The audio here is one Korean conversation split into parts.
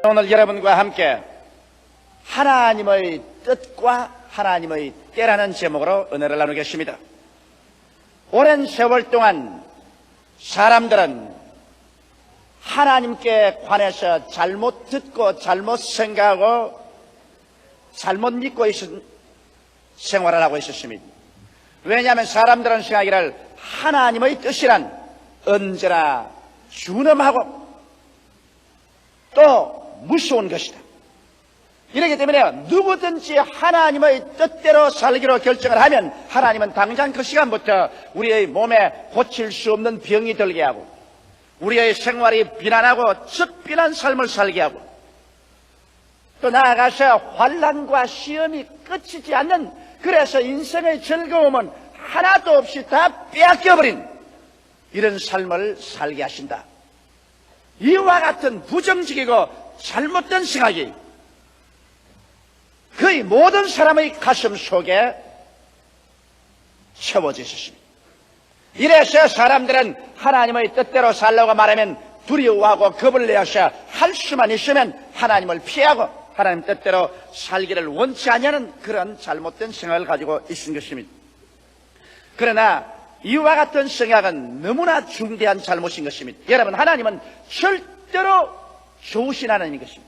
오늘 여러분과 함께 하나님의 뜻과 하나님의 때라는 제목으로 은혜를 나누겠습니다. 오랜 세월 동안 사람들은 하나님께 관해서 잘못 듣고 잘못 생각하고 잘못 믿고 생활을 하고 있었습니다. 왜냐하면 사람들은 생각하기를 하나님의 뜻이란 언제나 준엄하고 또 무서운 것이다. 이렇기 때문에 누구든지 하나님의 뜻대로 살기로 결정을 하면 하나님은 당장 그 시간부터 우리의 몸에 고칠 수 없는 병이 들게 하고 우리의 생활이 비난하고 썩비난 삶을 살게 하고 또 나아가서 환난과 시험이 끝이지 않는, 그래서 인생의 즐거움은 하나도 없이 다 빼앗겨버린 이런 삶을 살게 하신다. 이와 같은 부정적이고 잘못된 생각이 거의 모든 사람의 가슴 속에 채워져 있었습니다. 이래서 사람들은 하나님의 뜻대로 살려고 말하면 두려워하고 겁을 내어서 할 수만 있으면 하나님을 피하고 하나님 뜻대로 살기를 원치 않냐는 그런 잘못된 생각을 가지고 있은 것입니다. 그러나 이와 같은 생각은 너무나 중대한 잘못인 것입니다. 여러분, 하나님은 절대로 좋으신 하나님인 것입니다.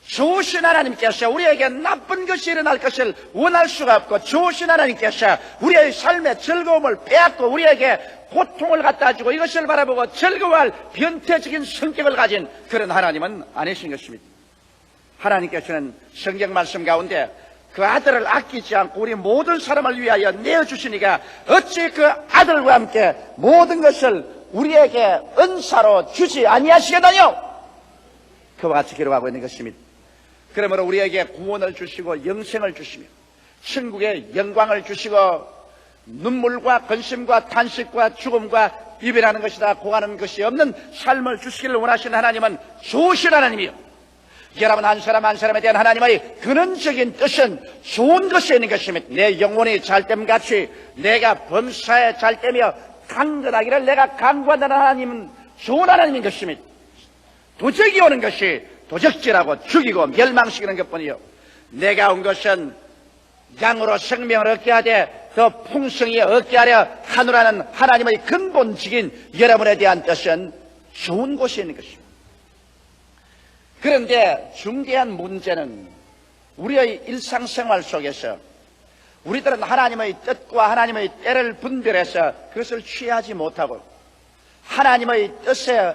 좋으신 하나님께서 우리에게 나쁜 것이 일어날 것을 원할 수가 없고, 좋으신 하나님께서 우리의 삶의 즐거움을 빼앗고 우리에게 고통을 갖다 주고 이것을 바라보고 즐거워할 변태적인 성격을 가진 그런 하나님은 아니신 것입니다. 하나님께서는 성경 말씀 가운데 그 아들을 아끼지 않고 우리 모든 사람을 위하여 내어주시니까 어찌 그 아들과 함께 모든 것을 우리에게 은사로 주지 아니하시겠나요? 그와 같이 기록하고 있는 것입니다. 그러므로 우리에게 구원을 주시고 영생을 주시며 천국의 영광을 주시고 눈물과 근심과 탄식과 죽음과 이별하는 것이다 고하는 것이 없는 삶을 주시기를 원하시는 하나님은 좋으신 하나님이요, 여러분 한 사람 한 사람에 대한 하나님의 근원적인 뜻은 좋은 것이 있는 것입니다. 내 영혼이 잘됨같이 내가 범사에 잘되며 강건하기를 내가 강구한다는 하나님은 좋은 하나님인 것입니다. 도적이 오는 것이 도적질하고 죽이고 멸망시키는 것뿐이요, 내가 온 것은 양으로 생명을 얻게 하되 더 풍성히 얻게 하려 하노라는 하나님의 근본적인 여러분에 대한 뜻은 좋은 곳이 있는 것입니다. 그런데 중대한 문제는 우리의 일상생활 속에서 우리들은 하나님의 뜻과 하나님의 때를 분별해서 그것을 취하지 못하고 하나님의 뜻에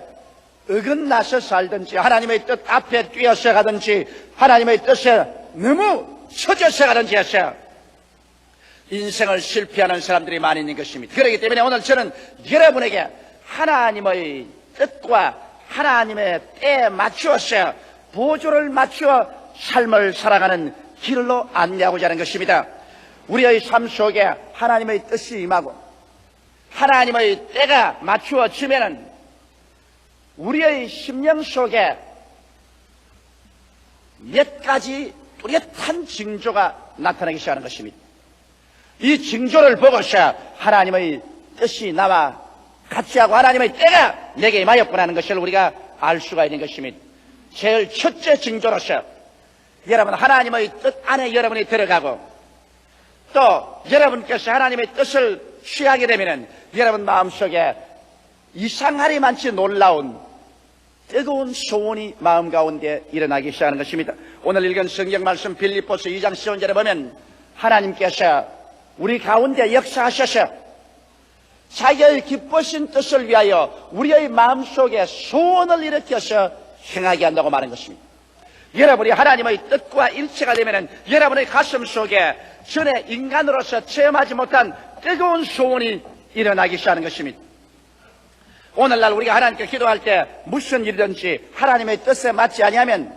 어긋나서 살든지 하나님의 뜻 앞에 뛰어서 가든지 하나님의 뜻에 너무 처져서 가든지 해서 인생을 실패하는 사람들이 많이 있는 것입니다. 그렇기 때문에 오늘 저는 여러분에게 하나님의 뜻과 하나님의 때에 맞추어서 보조를 맞추어 삶을 살아가는 길로 안내하고자 하는 것입니다. 우리의 삶 속에 하나님의 뜻이 임하고 하나님의 때가 맞추어지면은 우리의 심령 속에 몇 가지 뚜렷한 징조가 나타나기 시작하는 것입니다. 이 징조를 보고서 하나님의 뜻이 나와 같이 하고 하나님의 때가 내게 임하였구나 하는 것을 우리가 알 수가 있는 것입니다. 제일 첫째 징조로서 여러분 하나님의 뜻 안에 여러분이 들어가고 또 여러분께서 하나님의 뜻을 취하게 되면 여러분 마음속에 이상하리만치 놀라운 뜨거운 소원이 마음 가운데 일어나기 시작하는 것입니다. 오늘 읽은 성경 말씀 빌립보서 2장 10절에 보면 하나님께서 우리 가운데 역사하셔서 자기의 기쁘신 뜻을 위하여 우리의 마음속에 소원을 일으켜서 행하게 한다고 말한 것입니다. 여러분이 하나님의 뜻과 일치가 되면 여러분의 가슴 속에 전에 인간으로서 체험하지 못한 뜨거운 소원이 일어나기 시작하는 것입니다. 오늘날 우리가 하나님께 기도할 때 무슨 일이든지 하나님의 뜻에 맞지 아니하면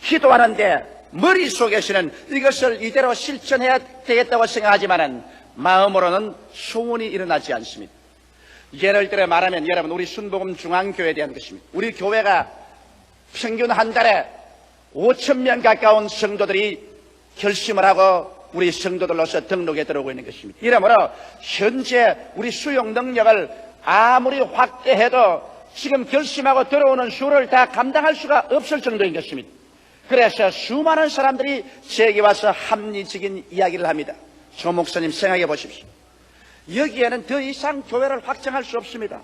기도하는데 머릿속에서는 이것을 이대로 실천해야 되겠다고 생각하지만은 마음으로는 소원이 일어나지 않습니다. 예를 들어 말하면 여러분 우리 순복음 중앙교회에 대한 것입니다. 우리 교회가 평균 한 달에 5,000명 가까운 성도들이 결심을 하고 우리 성도들로서 등록에 들어오고 있는 것입니다. 이러므로 현재 우리 수용 능력을 아무리 확대해도 지금 결심하고 들어오는 수를 다 감당할 수가 없을 정도인 것입니다. 그래서 수많은 사람들이 제게 와서 합리적인 이야기를 합니다. 조 목사님 생각해 보십시오. 여기에는 더 이상 교회를 확장할 수 없습니다.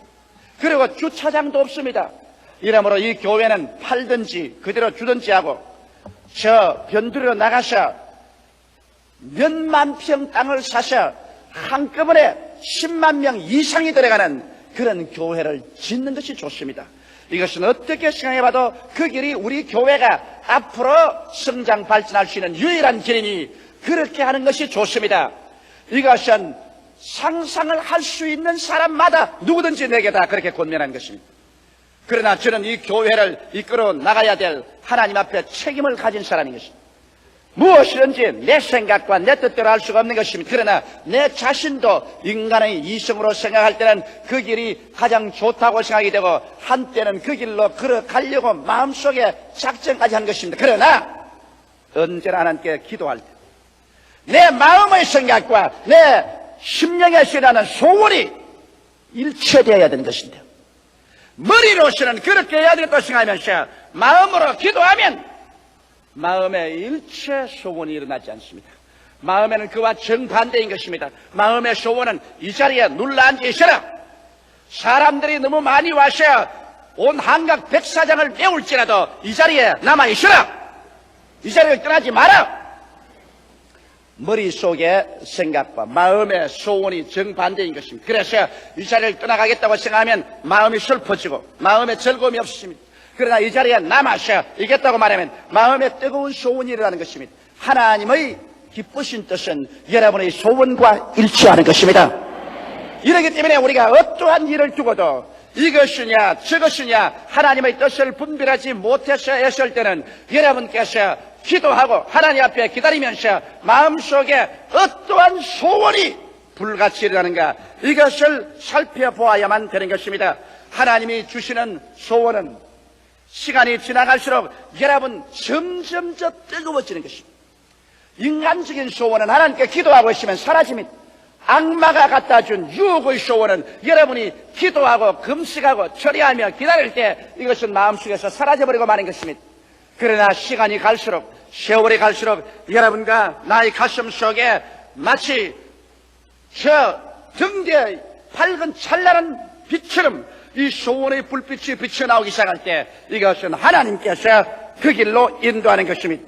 그리고 주차장도 없습니다. 이러므로 이 교회는 팔든지 그대로 주든지 하고 저 변두리로 나가서 몇만 평 땅을 사서 한꺼번에 10만 명 이상이 들어가는 그런 교회를 짓는 것이 좋습니다. 이것은 어떻게 생각해봐도 그 길이 우리 교회가 앞으로 성장 발전할 수 있는 유일한 길이니 그렇게 하는 것이 좋습니다. 이것은 상상을 할 수 있는 사람마다 누구든지 내게 다 그렇게 권면한 것입니다. 그러나 저는 이 교회를 이끌어 나가야 될 하나님 앞에 책임을 가진 사람인 것입니다. 무엇이든지 내 생각과 내 뜻대로 할 수가 없는 것입니다. 그러나 내 자신도 인간의 이성으로 생각할 때는 그 길이 가장 좋다고 생각이 되고 한때는 그 길로 걸어가려고 마음속에 작정까지 한 것입니다. 그러나 언제나 하나님께 기도할 때 내 마음의 생각과 내 심령에서 일어나는 소원이 일치되어야 되는 것인데 머리로서는 그렇게 해야 되겠다고 생각하면서 마음으로 기도하면 마음의 일체 소원이 일어나지 않습니다. 마음에는 그와 정반대인 것입니다. 마음의 소원은 이 자리에 눌러앉아 있어라. 사람들이 너무 많이 와서 온 한각 백사장을 메울지라도 이 자리에 남아 있어라. 이 자리를 떠나지 마라. 머릿속의 생각과 마음의 소원이 정반대인 것입니다. 그래서 이 자리를 떠나가겠다고 생각하면 마음이 슬퍼지고 마음에 즐거움이 없습니다. 그러나 이 자리에 남아서 이겠다고 말하면 마음에 뜨거운 소원이 일어나는 것입니다. 하나님의 기쁘신 뜻은 여러분의 소원과 일치하는 것입니다. 이러기 때문에 우리가 어떠한 일을 두고도 이것이냐 저것이냐 하나님의 뜻을 분별하지 못해서 했을 때는 여러분께서 기도하고 하나님 앞에 기다리면서 마음속에 어떠한 소원이 불같이 일어나는가 이것을 살펴보아야만 되는 것입니다. 하나님이 주시는 소원은 시간이 지나갈수록 여러분 점점 더 뜨거워지는 것입니다. 인간적인 소원은 하나님께 기도하고 있으면 사라집니다. 악마가 갖다 준 유혹의 소원은 여러분이 기도하고 금식하고 처리하며 기다릴 때 이것은 마음속에서 사라져버리고 마는 것입니다. 그러나 시간이 갈수록 세월이 갈수록 여러분과 나의 가슴 속에 마치 저 등대의 밝은 찬란한 빛처럼 이 소원의 불빛이 비쳐나오기 시작할 때 이것은 하나님께서 그 길로 인도하는 것입니다.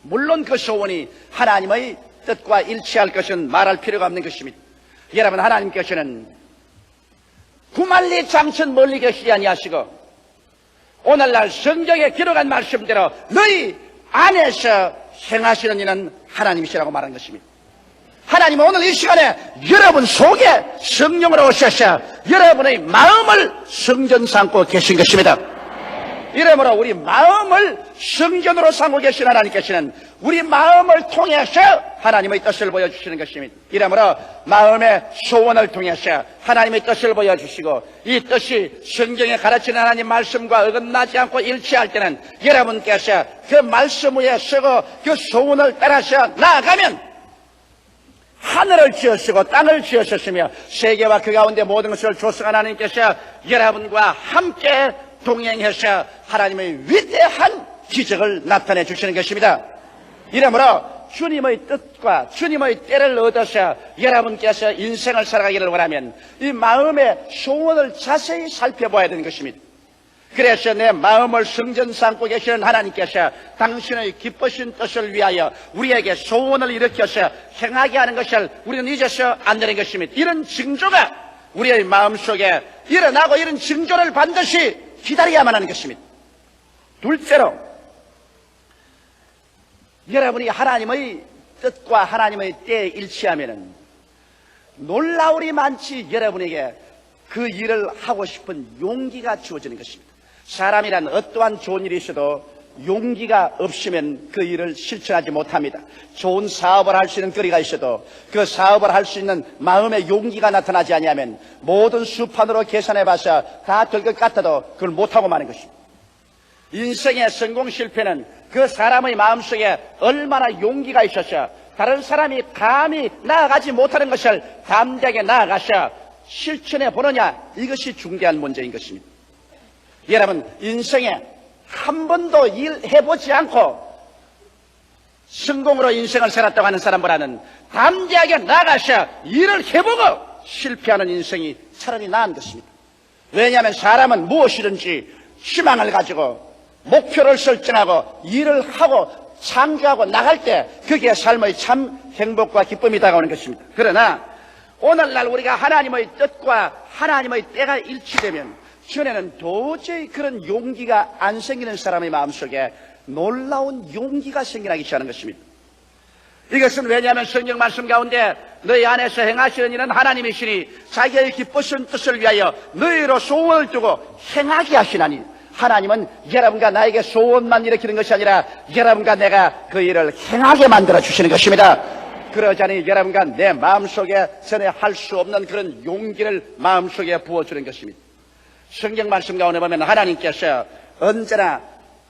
물론 그 소원이 하나님의 뜻과 일치할 것은 말할 필요가 없는 것입니다. 여러분 하나님께서는 구만리 장천 멀리 계시지 아니하시고 오늘날 성경에 기록한 말씀대로 너희 안에서 행하시는 이는 하나님이시라고 말한 것입니다. 하나님은 오늘 이 시간에 여러분 속에 성령으로 오셔서 여러분의 마음을 성전 삼고 계신 것입니다. 이러므로 우리 마음을 성전으로 삼고 계신 하나님께서는 우리 마음을 통해서 하나님의 뜻을 보여주시는 것입니다. 이러므로 마음의 소원을 통해서 하나님의 뜻을 보여주시고 이 뜻이 성경에 가르치는 하나님 말씀과 어긋나지 않고 일치할 때는 여러분께서 그 말씀 위에 서고 그 소원을 따라서 나아가면 하늘을 지으시고 땅을 지으셨으며 세계와 그 가운데 모든 것을 조성한 하나님께서 여러분과 함께 동행해서 하나님의 위대한 기적을 나타내 주시는 것입니다. 이러므로 주님의 뜻과 주님의 때를 얻어서 여러분께서 인생을 살아가기를 원하면 이 마음의 소원을 자세히 살펴봐야 되는 것입니다. 그래서 내 마음을 성전 삼고 계시는 하나님께서 당신의 기쁘신 뜻을 위하여 우리에게 소원을 일으켜서 행하게 하는 것을 우리는 잊어서 안 되는 것입니다. 이런 징조가 우리의 마음속에 일어나고 이런 징조를 반드시 기다려야만 하는 것입니다. 둘째로 여러분이 하나님의 뜻과 하나님의 때에 일치하면은 놀라울이 많지 여러분에게 그 일을 하고 싶은 용기가 주어지는 것입니다. 사람이란 어떠한 좋은 일이 있어도 용기가 없으면 그 일을 실천하지 못합니다. 좋은 사업을 할 수 있는 거리가 있어도 그 사업을 할 수 있는 마음의 용기가 나타나지 아니하면 모든 수판으로 계산해봐서 다 될 것 같아도 그걸 못하고 마는 것입니다. 인생의 성공 실패는 그 사람의 마음속에 얼마나 용기가 있어서 다른 사람이 감히 나아가지 못하는 것을 담대하게 나아가서 실천해 보느냐, 이것이 중대한 문제인 것입니다. 여러분, 인생에 한 번도 일해보지 않고 성공으로 인생을 살았다고 하는 사람보다는 담대하게 나가셔 일을 해보고 실패하는 인생이 차라리 나은 것입니다. 왜냐하면 사람은 무엇이든지 희망을 가지고 목표를 설정하고 일을 하고 창조하고 나갈 때 그게 삶의 참 행복과 기쁨이 다가오는 것입니다. 그러나 오늘날 우리가 하나님의 뜻과 하나님의 때가 일치되면 전에는 도저히 그런 용기가 안 생기는 사람의 마음속에 놀라운 용기가 생겨나기 시작하는 것입니다. 이것은 왜냐하면 성경 말씀 가운데 너희 안에서 행하시는 일은 하나님이시니 자기의 기쁘신 뜻을 위하여 너희로 소원을 두고 행하게 하시나니, 하나님은 여러분과 나에게 소원만 일으키는 것이 아니라 여러분과 내가 그 일을 행하게 만들어 주시는 것입니다. 그러자니 여러분과 내 마음속에 전에 할 수 없는 그런 용기를 마음속에 부어주는 것입니다. 성경 말씀 가운데 보면 하나님께서 언제나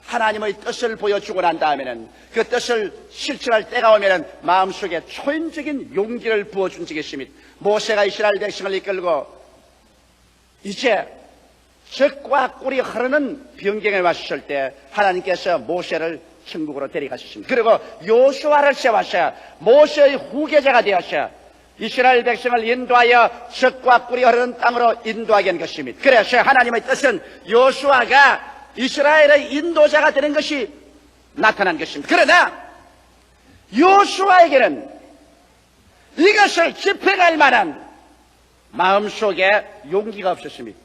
하나님의 뜻을 보여주고 난 다음에는 그 뜻을 실천할 때가 오면은 마음속에 초인적인 용기를 부어준 적이 있습니다. 모세가 이스라엘 백성을 이끌고 이제 적과 꿀이 흐르는 변경에 왔을 때 하나님께서 모세를 천국으로 데려가셨습니다. 그리고 요수아를 세워서 모세의 후계자가 되어서 이스라엘 백성을 인도하여 적과 꿀이 흐르는 땅으로 인도하게 한 것입니다. 그래서 하나님의 뜻은 요수아가 이스라엘의 인도자가 되는 것이 나타난 것입니다. 그러나 요수아에게는 이것을 집행할 만한 마음속에 용기가 없었습니다.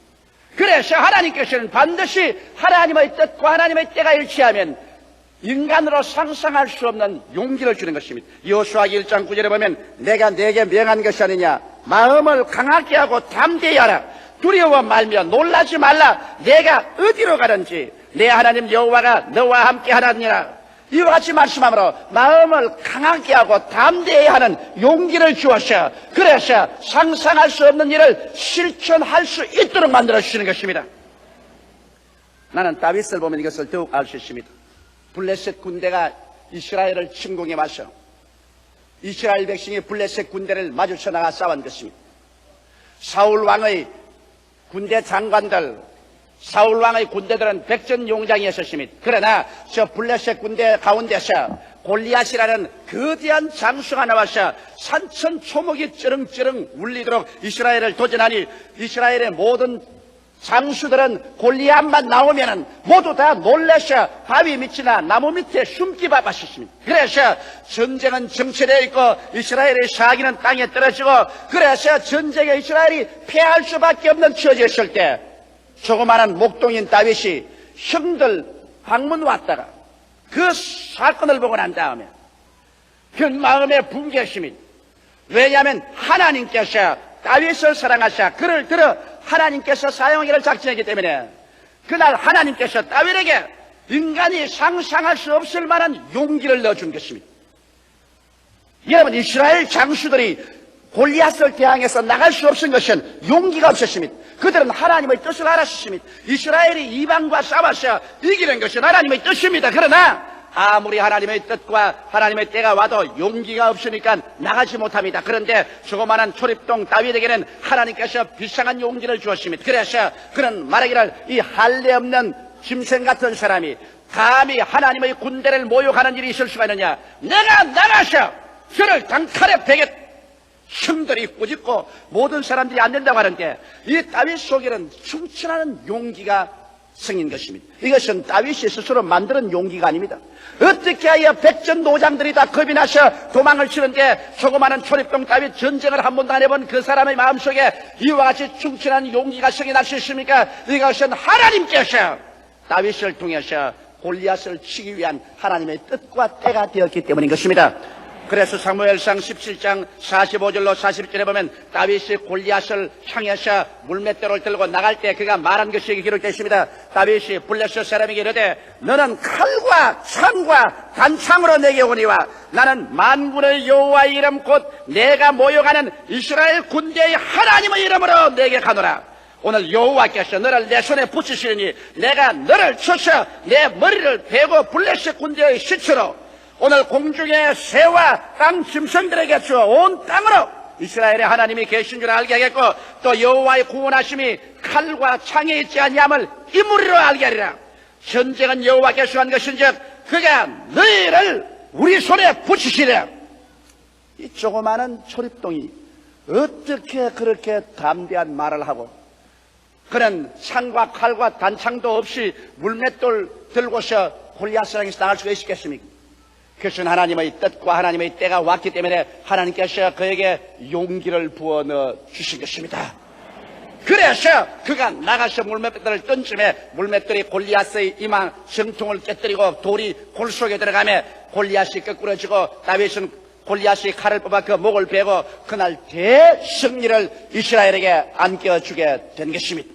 그래서 하나님께서는 반드시 하나님의 뜻과 하나님의 때가 일치하면 인간으로 상상할 수 없는 용기를 주는 것입니다. 여호수아기 1장 9절에 보면 내가 네게 명한 것이 아니냐, 마음을 강하게 하고 담대히 하라, 두려워 말며 놀라지 말라, 내가 어디로 가든지 내 하나님 여호와가 너와 함께 하느니라. 이와 같이 말씀하므로 마음을 강하게 하고 담대히 하는 용기를 주어서, 그래서 상상할 수 없는 일을 실천할 수 있도록 만들어 주시는 것입니다. 나는 다윗을 보면 이것을 더욱 알 수 있습니다. 블레셋 군대가 이스라엘을 침공해 와서 이스라엘 백성이 블레셋 군대를 마주쳐 나가 싸운 것입니다. 사울 왕의 군대 장관들, 사울 왕의 군대들은 백전용장이었습니다. 그러나 저 블레셋 군대 가운데서 골리앗이라는 거대한 장수가 나와서 산천초목이 쩌렁쩌렁 울리도록 이스라엘을 도전하니 이스라엘의 모든 장수들은 골리앗만 나오면은 모두 다 놀라서 바위 밑이나 나무 밑에 숨기 바빴습니다. 그래서 전쟁은 정체되어 있고 이스라엘의 사기는 땅에 떨어지고, 그래서 전쟁에 이스라엘이 패할 수밖에 없는 처지였을 때 조그마한 목동인 다윗이 형들 방문 왔다가 그 사건을 보고 난 다음에 그 마음에 붕괴했습니다. 왜냐하면 하나님께서 다윗을 사랑하사 그를 들어 하나님께서 사용하기를 작정했기 때문에 그날 하나님께서 다윗에게 인간이 상상할 수 없을 만한 용기를 넣어준 것입니다. 여러분, 이스라엘 장수들이 골리앗을 대항해서 나갈 수 없은 것은 용기가 없었습니다. 그들은 하나님의 뜻을 알았습니다. 이스라엘이 이방과 싸워서 이기는 것은 하나님의 뜻입니다. 그러나 아무리 하나님의 뜻과 하나님의 때가 와도 용기가 없으니까 나가지 못합니다. 그런데 조그마한 초립동 다윗에게는 하나님께서 비상한 용기를 주었습니다. 그래서 그는 말하기를 이 할례 없는 짐승 같은 사람이 감히 하나님의 군대를 모욕하는 일이 있을 수가 있느냐, 내가 나가서 그를 당칼에 베겠다. 형들이 꾸짖고 모든 사람들이 안 된다고 하는데 이 다윗 속에는 충천하는 용기가 생긴 것입니다. 이것은 다윗이 스스로 만드는 용기가 아닙니다. 어떻게 하여 백전노장들이 다 겁이 나서 도망을 치는데 조그마한 초립동 다윗 전쟁을 한 번도 안 해본 그 사람의 마음속에 이와 같이 충천한 용기가 생겨날 수 있습니까? 이것은 하나님께서 다윗을 통해서 골리앗을 치기 위한 하나님의 뜻과 때가 되었기 때문인 것입니다. 그래서 사무엘상 17장 45절로 41절에 보면 다윗이 골리앗을 향해서 물맷대를 들고 나갈 때 그가 말한 것이 기록되어 있습니다. 다윗이 블레셋 사람에게 이르되 너는 칼과 창과 단창으로 내게 오니와 나는 만군의 여호와의 이름 곧 내가 모욕하는 이스라엘 군대의 하나님의 이름으로 내게 가노라. 오늘 여호와께서 너를 내 손에 붙이시니 내가 너를 쳐서 내 머리를 베고 블레셋 군대의 시체로 오늘 공중의 새와 땅 짐승들에게 주어 온 땅으로 이스라엘의 하나님이 계신 줄 알게 하겠고 또 여호와의 구원하심이 칼과 창에 있지 아니함을 인물이로 알게 하리라. 전쟁은 여호와께서 한 것인즉 그가 너희를 우리 손에 붙이시리라. 이 조그마한 초립동이 어떻게 그렇게 담대한 말을 하고, 그는 창과 칼과 단창도 없이 물맷돌 들고서 골리앗을 당할 수가 있겠습니까? 그것은 하나님의 뜻과 하나님의 때가 왔기 때문에 하나님께서 그에게 용기를 부어 넣어 주신 것입니다. 그래서 그가 나가서 물맷돌을 던짐에 물맷돌이 골리앗의 이마 정통을 깨뜨리고 돌이 골 속에 들어가며 골리앗이 거꾸러지고 다윗은 골리앗이 칼을 뽑아 그 목을 베고 그날 대승리를 이스라엘에게 안겨주게 된 것입니다.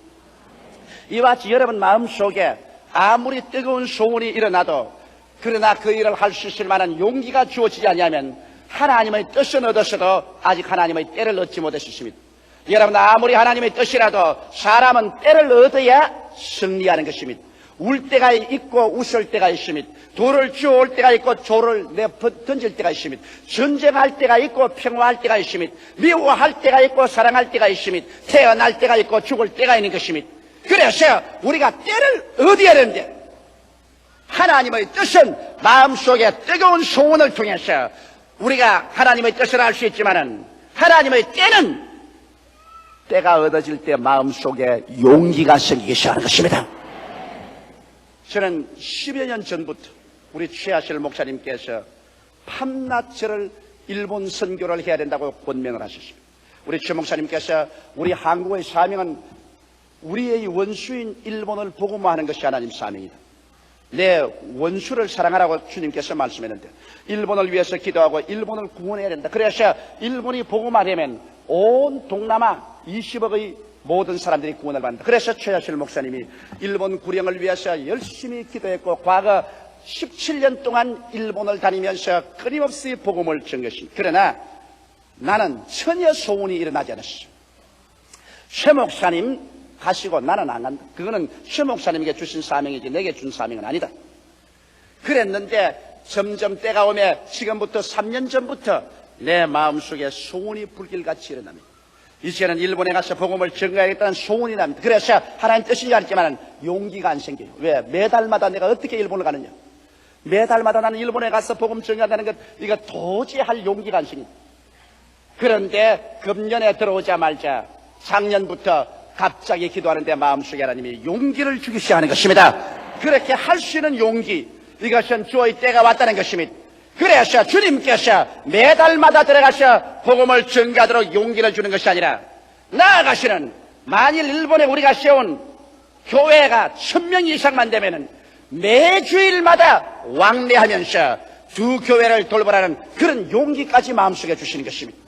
이와 같이 여러분 마음속에 아무리 뜨거운 소원이 일어나도 그러나 그 일을 할 수 있을 만한 용기가 주어지지 않으면 하나님의 뜻은 얻었어도 아직 하나님의 때를 얻지 못했습니다. 여러분, 아무리 하나님의 뜻이라도 사람은 때를 얻어야 승리하는 것입니다. 울 때가 있고 웃을 때가 있습니다. 돌을 주워올 때가 있고 조를 던질 때가 있습니다. 전쟁할 때가 있고 평화할 때가 있습니다. 미워할 때가 있고 사랑할 때가 있습니다. 태어날 때가 있고 죽을 때가 있는 것입니다. 그래서 우리가 때를 얻어야 되는데, 하나님의 뜻은 마음속에 뜨거운 소원을 통해서 우리가 하나님의 뜻을 알 수 있지만은 하나님의 때는 때가 얻어질 때 마음속에 용기가 생기기 시작하는 것입니다. 저는 10여 년 전부터 우리 최하실 목사님께서 밤낮을 일본 선교를 해야 된다고 권면을 하셨습니다. 우리 최 목사님께서 우리 한국의 사명은 우리의 원수인 일본을 복음화하는 것이 하나님 사명이다. 내 원수를 사랑하라고 주님께서 말씀했는데 일본을 위해서 기도하고 일본을 구원해야 된다. 그래서 일본이 복음화되면 온 동남아 20억의 모든 사람들이 구원을 받는다. 그래서 최하실 목사님이 일본 구령을 위해서 열심히 기도했고 과거 17년 동안 일본을 다니면서 끊임없이 복음을 전했습니다. 그러나 나는 전혀 소원이 일어나지 않았어. 최 목사님 가시고 나는 안 간다. 그거는 최 목사님에게 주신 사명이지 내게 준 사명은 아니다. 그랬는데 점점 때가 오면 지금부터 3년 전부터 내 마음속에 소원이 불길같이 일어납니다. 이제는 일본에 가서 복음을 전가하겠다는 소원이 납니다. 그래서 하나님 뜻인지 알지만 용기가 안 생겨요. 왜? 매달마다 내가 어떻게 일본을 가느냐. 매달마다 나는 일본에 가서 복음 전가한다는 것, 이거 도저히 할 용기가 안 생깁니다. 그런데 금년에 들어오자마자 작년부터 갑자기 기도하는데 마음속에 하나님이 용기를 주기 시작하는 것입니다. 그렇게 할 수 있는 용기, 이것은 주의 때가 왔다는 것입니다. 그래서 주님께서 매달마다 들어가서 복음을 전가하도록 용기를 주는 것이 아니라 나아가시는, 만일 일본에 우리가 세운 교회가 1000명 이상만 되면은 매주일마다 왕래하면서 두 교회를 돌보라는 그런 용기까지 마음속에 주시는 것입니다.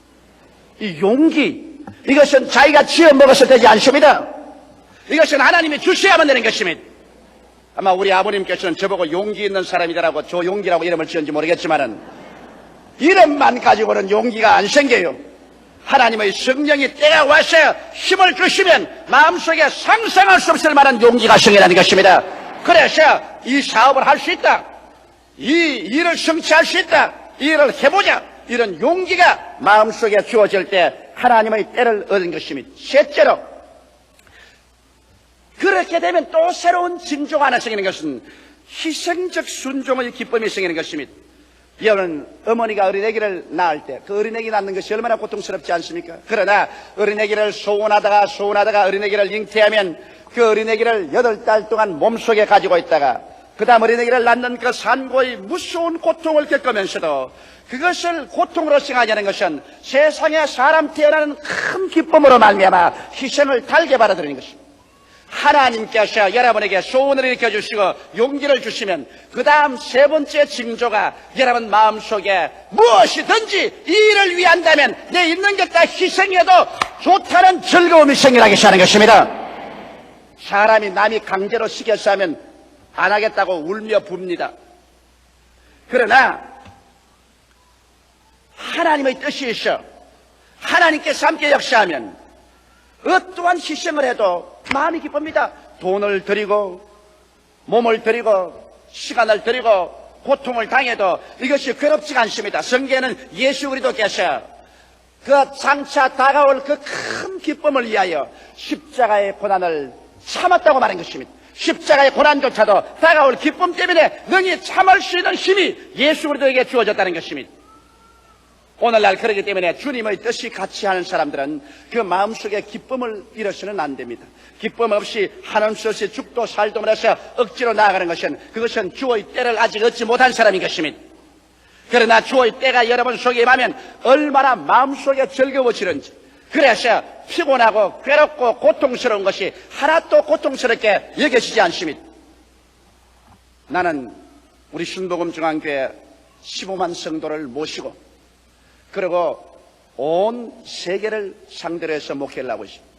이 용기, 이것은 자기가 지어 먹어서 되지 않습니다. 이것은 하나님이 주셔야만 되는 것입니다. 아마 우리 아버님께서는 저보고 용기 있는 사람이라고 조용기라고 이름을 지은지 모르겠지만은 이름만 가지고는 용기가 안 생겨요. 하나님의 성령이 때가 와서 힘을 주시면 마음속에 상상할 수 없을 만한 용기가 생겨나는 것입니다. 그래서 이 사업을 할 수 있다, 이 일을 성취할 수 있다, 이 일을 해보자, 이런 용기가 마음속에 주어질 때 하나님의 때를 얻은 것입니다. 셋째로, 그렇게 되면 또 새로운 징조가 하나 생기는 것은 희생적 순종의 기쁨이 생기는 것입니다. 여러분, 어머니가 어린애기를 낳을 때 그 어린애기 낳는 것이 얼마나 고통스럽지 않습니까? 그러나 어린애기를 소원하다가 어린애기를 잉태하면 그 어린애기를 8달 동안 몸속에 가지고 있다가 그 다음 어린애기를 낳는 그 산고의 무서운 고통을 겪으면서도 그것을 고통으로 생각하는 것은 세상에 사람 태어나는 큰 기쁨으로 말미암아 희생을 달게 받아들이는 것입니다. 하나님께서 여러분에게 소원을 일으켜주시고 용기를 주시면 그 다음 세 번째 징조가 여러분 마음속에 무엇이든지 이 일을 위한다면 내 있는 것 다 희생해도 좋다는 즐거움이 생겨나기 시작하는 것입니다. 사람이 남이 강제로 시켜서 하면 안 하겠다고 울며 붑니다. 그러나 하나님의 뜻이 있어 하나님께서 함께 역사하면 어떠한 희생을 해도 마음이 기쁩니다. 돈을 드리고 몸을 드리고 시간을 드리고 고통을 당해도 이것이 괴롭지가 않습니다. 성경에는 예수 그리스도께서 그 장차 다가올 그 큰 기쁨을 위하여 십자가의 고난을 참았다고 말한 것입니다. 십자가의 고난조차도 다가올 기쁨 때문에 능히 참을 수 있는 힘이 예수 그리스도에게 주어졌다는 것입니다. 오늘날 그렇기 때문에 주님의 뜻이 같이 하는 사람들은 그 마음속에 기쁨을 잃어서는 안 됩니다. 기쁨 없이 하는 수 없이 죽도 살도 못해서 억지로 나아가는 그것은 주의 때를 아직 얻지 못한 사람인 것입니다. 그러나 주의 때가 여러분 속에 임하면 얼마나 마음속에 즐거워지는지, 그래서 피곤하고 괴롭고 고통스러운 것이 하나도 고통스럽게 여겨지지 않습니다. 나는 우리 순복음중앙교회 15만 성도를 모시고 그리고 온 세계를 상대로 해서 목회를 하고 있습니다.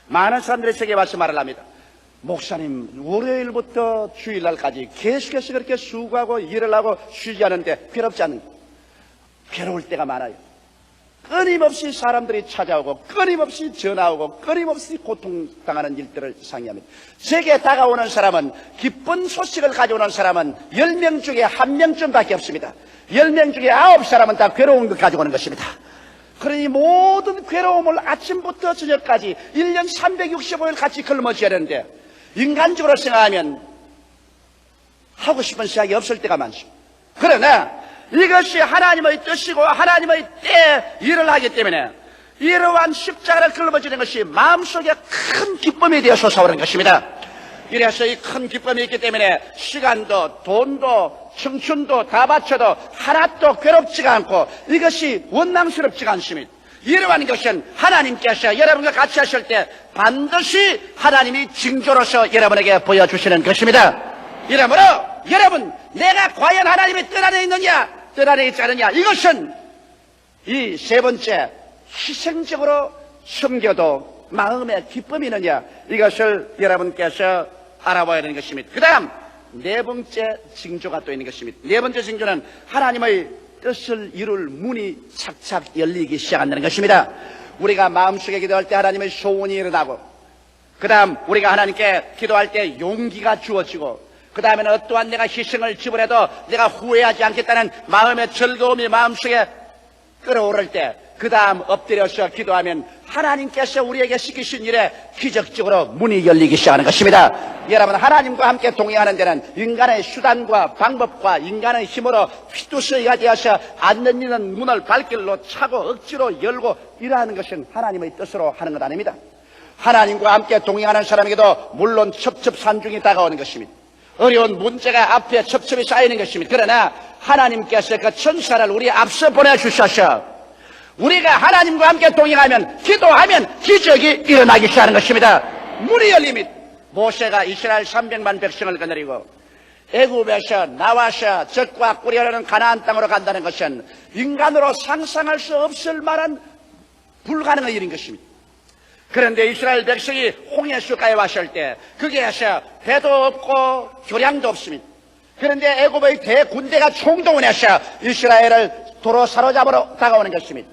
많은 사람들이 제게 와서 말을 합니다. 목사님, 월요일부터 주일날까지 계속해서 그렇게 수고하고 일을 하고 쉬지 않는데 괴롭지 않는가? 괴로울 때가 많아요. 끊임없이 사람들이 찾아오고 끊임없이 전화오고 끊임없이 고통당하는 일들을 상의합니다. 제게 다가오는 사람은, 기쁜 소식을 가져오는 사람은 10명 중에 1명쯤밖에 없습니다. 10명 중에 9사람은 다 괴로운 것 가지고 오는 것입니다. 그러니 모든 괴로움을 아침부터 저녁까지 1년 365일 같이 걸머쥐어야 되는데, 인간적으로 생각하면 하고 싶은 생각이 없을 때가 많습니다. 그러나 이것이 하나님의 뜻이고 하나님의 때에 일을 하기 때문에 이러한 십자가를 걸머쥐는 것이 마음속에 큰 기쁨이 되어 솟아오르는 것입니다. 이래서 이 큰 기쁨이 있기 때문에 시간도 돈도 청춘도 다 바쳐도 하나도 괴롭지가 않고 이것이 원망스럽지가 않습니다. 이러한 것은 하나님께서 여러분과 같이 하실 때 반드시 하나님이 징조로서 여러분에게 보여주시는 것입니다. 이러므로 여러분, 내가 과연 하나님의 뜻 안에 있느냐 뜻 안에 있지 않느냐, 이것은 이 세 번째, 희생적으로 섬겨도 마음에 기쁨이 있느냐, 이것을 여러분께서 알아봐야 되는 것입니다. 그 다음 네 번째 징조가 또 있는 것입니다. 네 번째 징조는 하나님의 뜻을 이룰 문이 착착 열리기 시작한다는 것입니다. 우리가 마음속에 기도할 때 하나님의 소원이 일어나고, 그 다음 우리가 하나님께 기도할 때 용기가 주어지고, 그 다음에는 어떠한 내가 희생을 지불해도 내가 후회하지 않겠다는 마음의 즐거움이 마음속에 끌어오를 때, 그 다음 엎드려서 기도하면 하나님께서 우리에게 시키신 일에 기적적으로 문이 열리기 시작하는 것입니다. 여러분, 하나님과 함께 동행하는 데는 인간의 수단과 방법과 인간의 힘으로 휘두서야 되어서 앉는 있는 문을 발길로 차고 억지로 열고 이러하는 것은 하나님의 뜻으로 하는 것 아닙니다. 하나님과 함께 동행하는 사람에게도 물론 첩첩산중이 다가오는 것입니다. 어려운 문제가 앞에 첩첩이 쌓이는 것입니다. 그러나 하나님께서 그 천사를 우리 앞서 보내주셔서 우리가 하나님과 함께 동행하면, 기도하면 기적이 일어나기 시작하는 것입니다. 문이 열립니다. 모세가 이스라엘 300만 백성을 거느리고 애굽에서 나와서 적과 꿀이라는 가나안 땅으로 간다는 것은 인간으로 상상할 수 없을 만한 불가능한 일인 것입니다. 그런데 이스라엘 백성이 홍해수가에 왔을 때 거기에서 배도 없고 교량도 없습니다. 그런데 애굽의 대군대가 총동원해서 이스라엘을 도로 사로잡으러 다가오는 것입니다.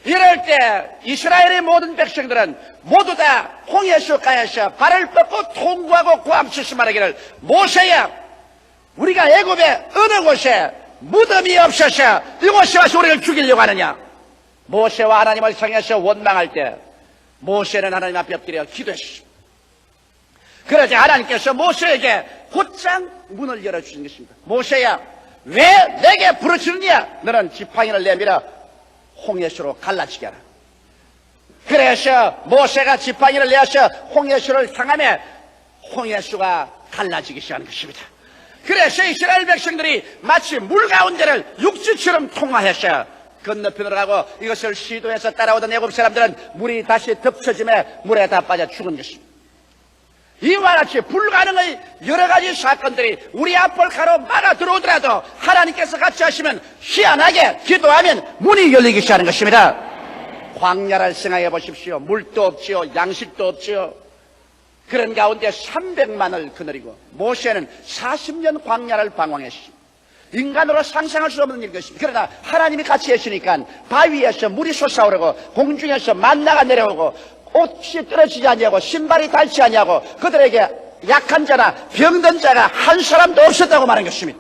이럴 때 이스라엘의 모든 백성들은 모두 다 홍해수가에서 발을 뻗고 통구하고 구함치시 말하기를, 모세야, 우리가 애굽의 어느 곳에 무덤이 없어서 이곳에 와서 우리를 죽이려고 하느냐. 모세와 하나님을 향해서 원망할 때 모세는 하나님 앞에 엎드려 기도했습니다. 그러자 하나님께서 모세에게 곧장 문을 열어주신 것입니다. 모세야, 왜 내게 부르짖느냐? 너는 지팡이를 내밀어 홍해수로 갈라지게 하라. 그래서 모세가 지팡이를 내어서 홍해수를 향하며 홍해수가 갈라지기 시작하는 것입니다. 그래서 이스라엘 백성들이 마치 물 가운데를 육지처럼 통과해서 건너편으로 가고, 이것을 시도해서 따라오던 애굽 사람들은 물이 다시 덮쳐짐에 물에 다 빠져 죽은 것입니다. 이와 같이 불가능의 여러 가지 사건들이 우리 앞을 가로막아 들어오더라도 하나님께서 같이 하시면 희한하게 기도하면 문이 열리기 시작하는 것입니다. 광야를 생각해 보십시오. 물도 없지요, 양식도 없지요. 그런 가운데 300만을 거느리고 모세는 40년 광야를 방황했습니다. 인간으로 상상할 수 없는 일것입니다. 그러나 하나님이 같이 하시니까 바위에서 물이 솟아오르고 공중에서 만나가 내려오고 옷이 떨어지지 아니하고 신발이 닳지 아니하고 그들에게 약한 자나 병든 자가 한 사람도 없었다고 말한 것입니다.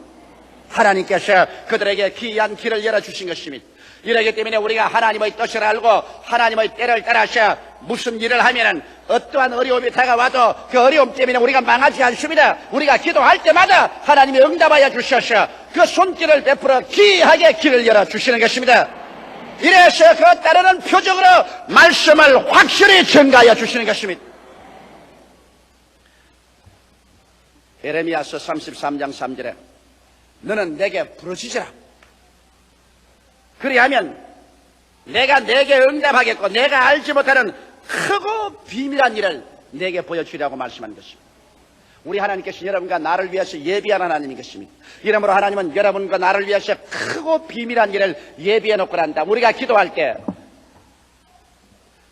하나님께서 그들에게 귀한 길을 열어주신 것입니다. 이러기 때문에 우리가 하나님의 뜻을 알고 하나님의 때를 따라서 무슨 일을 하면은 어떠한 어려움이 다가와도 그 어려움 때문에 우리가 망하지 않습니다. 우리가 기도할 때마다 하나님이 응답하여 주셔서 그 손길을 베풀어 귀하게 길을 열어주시는 것입니다. 이래서 그 따르는 표적으로 말씀을 확실히 증가하여 주시는 것입니다. 예레미야서 33장 3절에 너는 내게 부르짖으라. 그리하면 내가 내게 응답하겠고 내가 알지 못하는 크고 비밀한 일을 내게 보여주리라고 말씀한 것입니다. 우리 하나님께서 여러분과 나를 위해서 예비한 하나님인 것입니다. 이러므로 하나님은 여러분과 나를 위해서 크고 비밀한 일을 예비해 놓고 난다. 우리가 기도할 때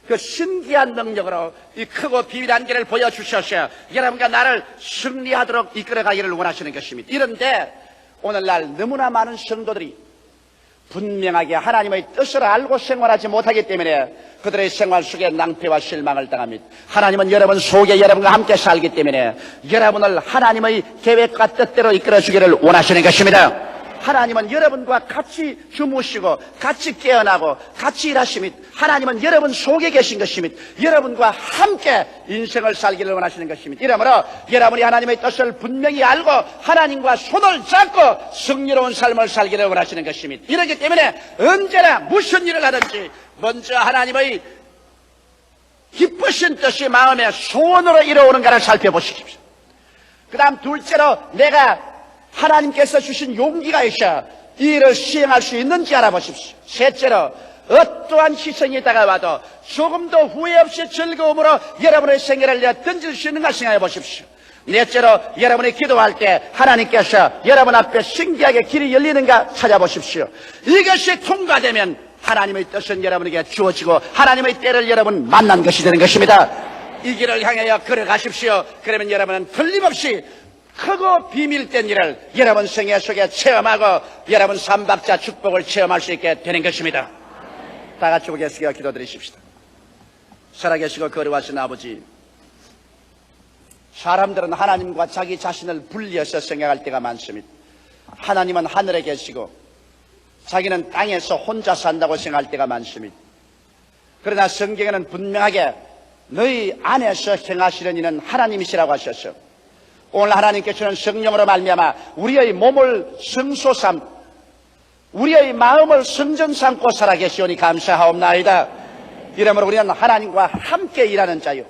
그 신기한 능력으로 이 크고 비밀한 길을 보여주셔서 여러분과 나를 승리하도록 이끌어가기를 원하시는 것입니다. 이런데 오늘날 너무나 많은 성도들이 분명하게 하나님의 뜻을 알고 생활하지 못하기 때문에 그들의 생활 속에 낭패와 실망을 당합니다. 하나님은 여러분 속에 여러분과 함께 살기 때문에 여러분을 하나님의 계획과 뜻대로 이끌어주기를 원하시는 것입니다. 하나님은 여러분과 같이 주무시고 같이 깨어나고 같이 일하십니다. 하나님은 여러분 속에 계신 것입니다. 여러분과 함께 인생을 살기를 원하시는 것입니다. 이러므로 여러분이 하나님의 뜻을 분명히 알고 하나님과 손을 잡고 승리로운 삶을 살기를 원하시는 것입니다. 이렇기 때문에 언제나 무슨 일을 하든지 먼저 하나님의 기쁘신 뜻이 마음의 소원으로 이루어오는가를 살펴보십시오. 그 다음 둘째로 내가 하나님께서 주신 용기가 있어 이 일을 시행할 수 있는지 알아보십시오. 셋째로 어떠한 희생이 다가와도 조금도 후회 없이 즐거움으로 여러분의 생애를 내어 던질 수 있는가 생각해 보십시오. 넷째로 여러분이 기도할 때 하나님께서 여러분 앞에 신기하게 길이 열리는가 찾아보십시오. 이것이 통과되면 하나님의 뜻은 여러분에게 주어지고 하나님의 때를 여러분 만난 것이 되는 것입니다. 이 길을 향하여 걸어가십시오. 그러면 여러분은 틀림없이 크고 비밀된 일을 여러분 생애 속에 체험하고 여러분 삼박자 축복을 체험할 수 있게 되는 것입니다. 다 같이 고개 숙여 기도드리십시다. 살아계시고 거룩하신 아버지, 사람들은 하나님과 자기 자신을 분리해서 생각할 때가 많습니다. 하나님은 하늘에 계시고 자기는 땅에서 혼자 산다고 생각할 때가 많습니다. 그러나 성경에는 분명하게 너희 안에서 행하시는 이는 하나님이시라고 하셨어. 오늘 하나님께서는 성령으로 말미암아 우리의 몸을 성소 삼, 우리의 마음을 성전 삼고 살아계시오니 감사하옵나이다. 이러므로 우리는 하나님과 함께 일하는 자요,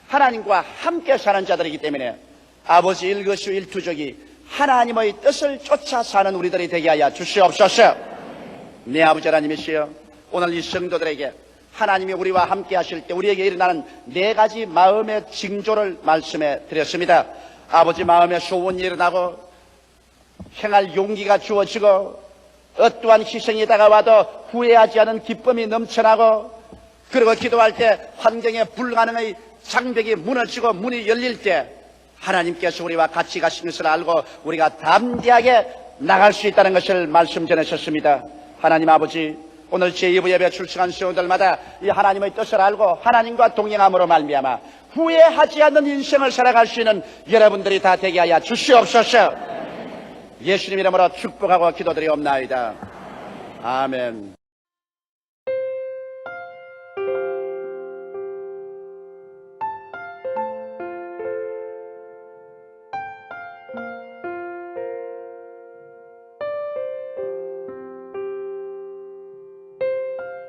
하나님과 함께 사는 자들이기 때문에 아버지 일거수일투족이 하나님의 뜻을 쫓아 사는 우리들이 되게 하여 주시옵소서. 네 아버지 하나님이시여, 오늘 이 성도들에게 하나님이 우리와 함께 하실 때 우리에게 일어나는 네 가지 마음의 징조를 말씀해 드렸습니다. 아버지, 마음에 소원이 일어나고 행할 용기가 주어지고 어떠한 희생이 다가와도 후회하지 않은 기쁨이 넘쳐나고, 그리고 기도할 때 환경에 불가능의 장벽이 무너지고 문이 열릴 때 하나님께서 우리와 같이 가신 것을 알고 우리가 담대하게 나갈 수 있다는 것을 말씀 전하셨습니다. 하나님 아버지, 오늘 제2부 예배 출석한 성도들마다 이 하나님의 뜻을 알고 하나님과 동행함으로 말미암아 후회하지 않는 인생을 살아갈 수 있는 여러분들이 다 되게 하여 주시옵소서. 예수님 이름으로 축복하고 기도드리옵나이다. 아멘.